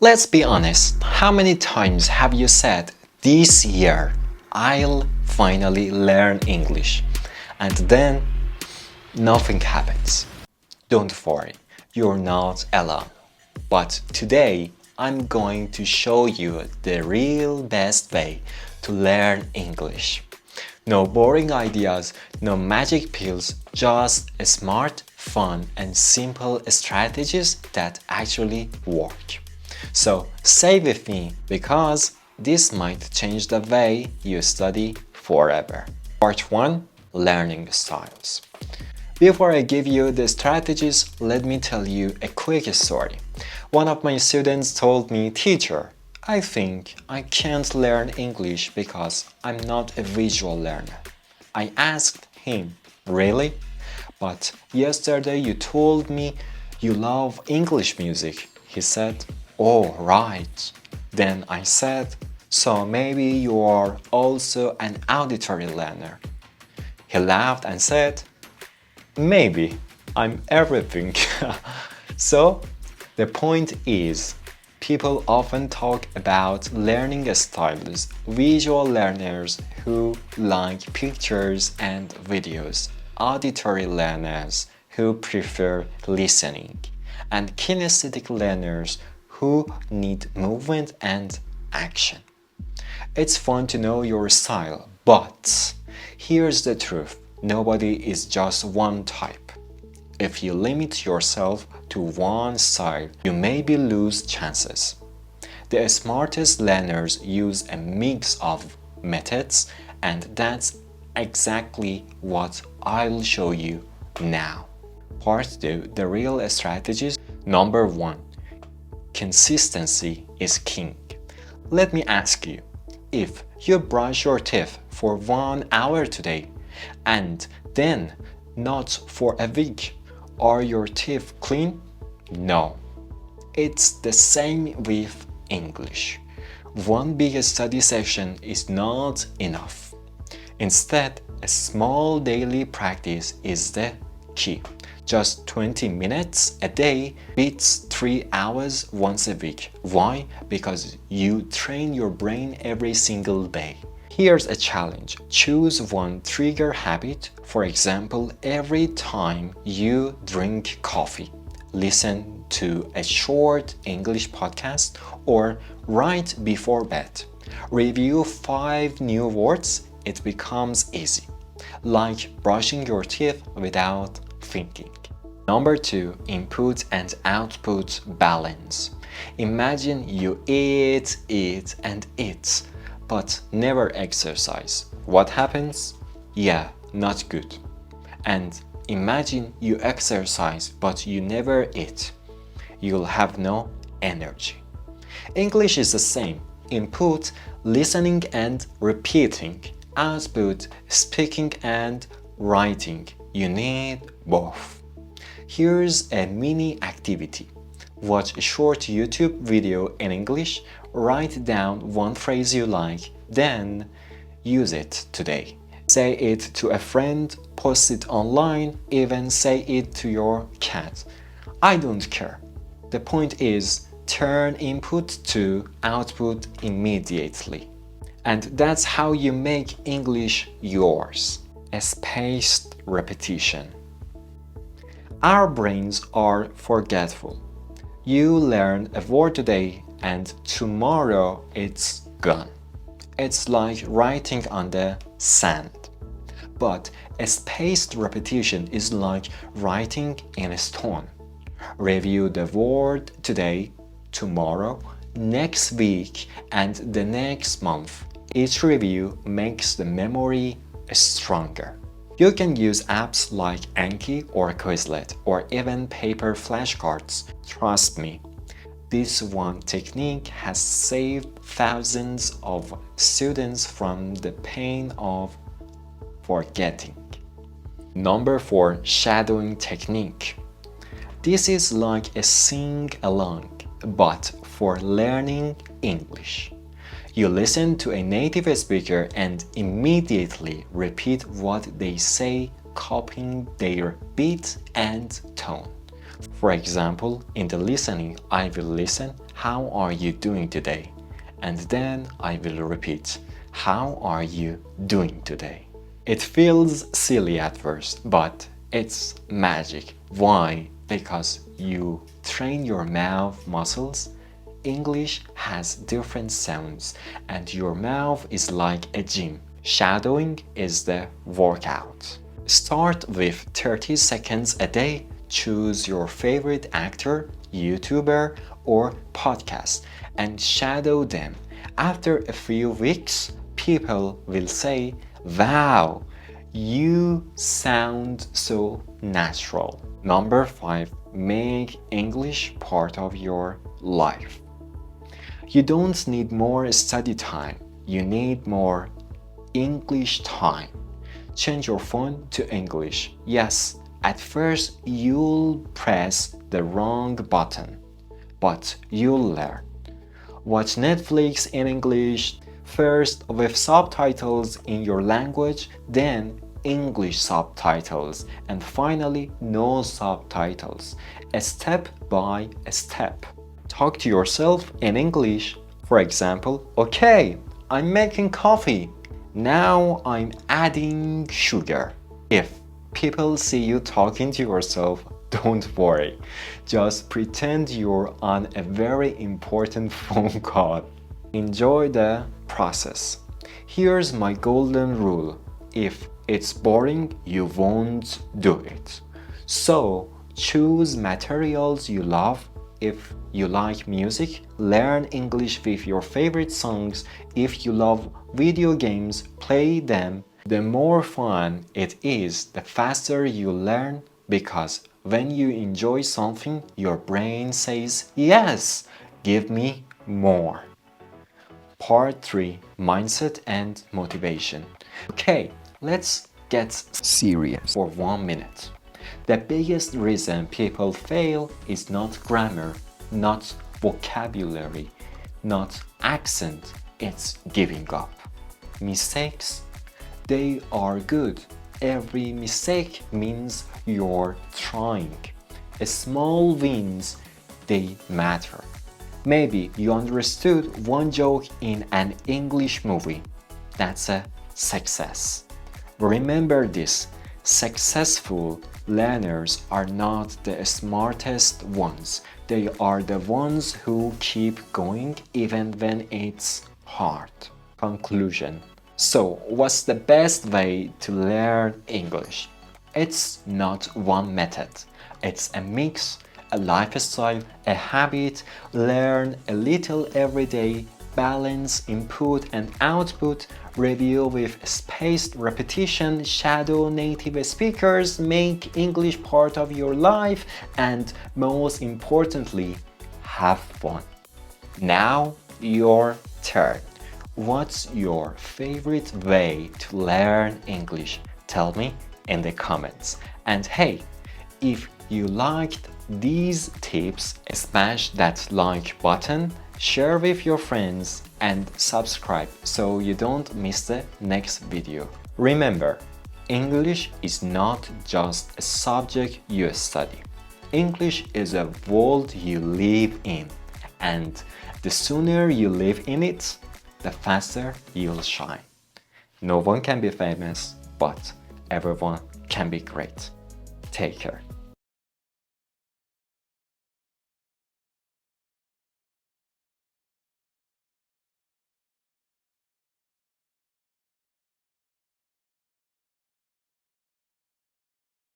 Let's be honest, how many times have you said, "This year, I'll finally learn English," and then nothing happens? Don't worry, you're not alone. But today, I'm going to show you the real best way to learn English. No boring ideas, no magic pills, just smart, fun, and simple strategies that actually work. So stay with me because this might change the way you study forever. Part 1: Learning Styles. Before I give you the strategies, let me tell you a quick story. One of my students told me, "Teacher, I think I can't learn English because I'm not a visual learner." I asked him, "Really? But yesterday you told me you love English music." He said, "Oh, right." Then I said, "So maybe you are also an auditory learner." He laughed and said, "Maybe, I'm everything." So, the point is, people often talk about learning styles, visual learners who like pictures and videos, auditory learners who prefer listening, and kinesthetic learners who need movement and action. It's fun to know your style, but here's the truth. Nobody is just one type. If you limit yourself to one style, you maybe lose chances. The smartest learners use a mix of methods, and that's exactly what I'll show you now. Part 2: The real strategies. Number 1: consistency is king. Let me ask you, if you brush your teeth for 1 hour today and then not for a week, are your teeth clean? No. It's the same with English. One big study session is not enough. Instead, a small daily practice is the key. Just 20 minutes a day beats 3 hours once a week. Why? Because you train your brain every single day. Here's a challenge. Choose one trigger habit. For example, every time you drink coffee, listen to a short English podcast, or right before bed, review 5 new words. It becomes easy, like brushing your teeth without thinking. Number 2: input and output balance. Imagine you eat, and eat, but never exercise. What happens? Yeah, not good. And imagine you exercise, but you never eat. You'll have no energy. English is the same. Input, listening and repeating. Output, speaking and writing. You need both. Here's a mini activity. Watch a short YouTube video in English, write down one phrase you like, then use it today. Say it to a friend, post it online, even say it to your cat. I don't care. The point is, turn input to output immediately. And that's how you make English yours. A spaced repetition. Our brains are forgetful. You learn a word today and tomorrow it's gone. It's like writing on the sand. But a spaced repetition is like writing in a stone. Review the word today, tomorrow, next week, and the next month. Each review makes the memory stronger. You can use apps like Anki or Quizlet, or even paper flashcards. Trust me, this one technique has saved thousands of students from the pain of forgetting. Number 4: shadowing technique. This is like a sing-along, but for learning English. You listen to a native speaker and immediately repeat what they say, copying their beat and tone. For example, in the listening, I will listen, how are you doing today? And then I will repeat, how are you doing today? It feels silly at first, but it's magic. Why? Because you train your mouth muscles. English has different sounds, and your mouth is like a gym. Shadowing is the workout. Start with 30 seconds a day. Choose your favorite actor, YouTuber, or podcast and shadow them. After a few weeks, people will say, "Wow, you sound so natural." Number 5, make English part of your life. You don't need more study time, you need more English time. Change your phone to English. Yes, at first you'll press the wrong button, but you'll learn. Watch Netflix in English, first with subtitles in your language, then English subtitles, and finally no subtitles, a step by step. Talk to yourself in English. For example, okay, I'm making coffee. Now I'm adding sugar. If people see you talking to yourself, don't worry. Just pretend you're on a very important phone call. Enjoy the process. Here's my golden rule. If it's boring, you won't do it. So choose materials you love. If you like music, learn English with your favorite songs. If you love video games, play them. The more fun it is, the faster you learn, because when you enjoy something, your brain says, "Yes, give me more." Part 3, Mindset and Motivation. Okay, let's get serious for 1 minute. The biggest reason people fail is not grammar, not vocabulary, not accent, it's giving up. Mistakes? They are good. Every mistake means you're trying. Small wins, they matter. Maybe you understood one joke in an English movie. That's a success. Remember this, successful learners are not the smartest ones. They are the ones who keep going even when it's hard. Conclusion. So, what's the best way to learn English? It's not one method. It's a mix, a lifestyle, a habit. Learn a little every day. Balance input and output, review with spaced repetition, shadow native speakers, make English part of your life, and most importantly, have fun. Now, your turn. What's your favorite way to learn English? Tell me in the comments. And hey, if you liked these tips, smash that like button, share with your friends, and subscribe so you don't miss the next video. Remember, English is not just a subject you study. English is a world you live in, and the sooner you live in it, the faster you'll shine. No one can be famous, but everyone can be great. Take care.